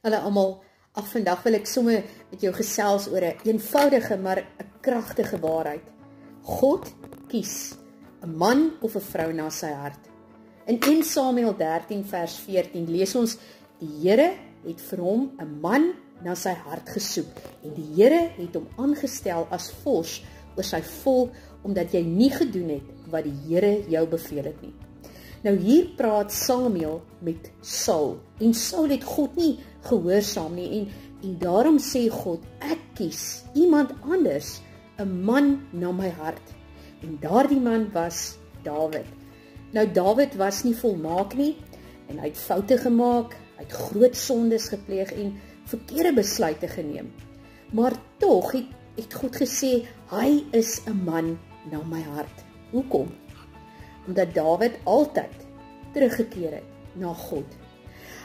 Hallo almal, vandag wil ek sommer met jou gesels oor 'n eenvoudige maar 'n kragtige waarheid. God kies 'n man of 'n vrou na sy hart. In 1 Samuel 13 vers 14 lees ons: Die Here het vir hom 'n man na sy hart gesoek en die Here het hom aangestel as vors oor sy volk, omdat jy nie gedoen het wat die Here jou beveel het nie. Nou hier praat Samuel met Saul, en Saul het God nie gehoorsaam nie, en daarom sê God, ek kies iemand anders, 'n man na my hart, en daardie man was Dawid. Nou Dawid was nie volmaak nie, en hy het foute gemaak, hy het groot sondes gepleeg en verkeerde besluite geneem, maar tog het God gesê, hy is 'n man na my hart. Hoekom? Omdat Dawid altyd teruggekeer het na God.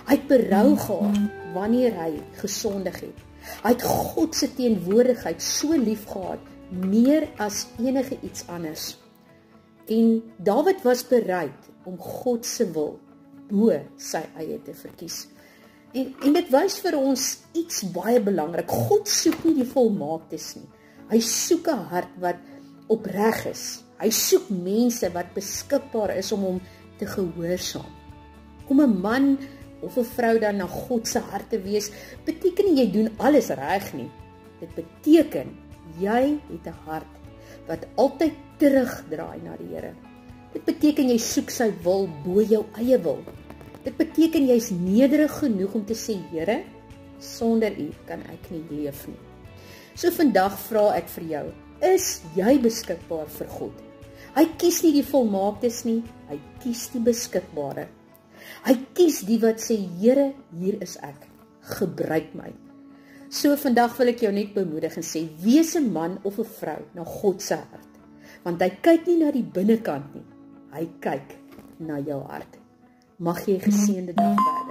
Hy het berou gehad wanneer hy gesondig het. Hy het God se teenwoordigheid so lief gehad, meer as enige iets anders. En Dawid was bereid om God se wil bo sy eie te verkies. En dit wys vir ons iets baie belangrik. God soek nie die volmaaktes nie. Hy soek 'n hart wat opreg is. Hy soek mense wat beskikbaar is om hom te gehoorsaam. Om 'n man of 'n vrou dan na God se hart te wees, beteken nie jy doen alles reg nie. Dit beteken jy het 'n hart wat altyd terugdraai na die Here. Dit beteken jy soek sy wil bo jou eie wil. Dit beteken jy's nederig genoeg om te sê, Here, sonder U kan ek nie leef nie. So vandag vra ek vir jou, is jy beskikbaar vir God? Hy kies nie die volmaaktes nie, hy kies die beskikbare. Hy kies die wat sê, Here, hier is ek, gebruik my. So vandag wil ek jou net bemoedig en sê, wees 'n man of 'n vrou na God se hart, want hy kyk nie na die binnekant nie, hy kyk na jou hart. Mag jy 'n geseënde dag hê.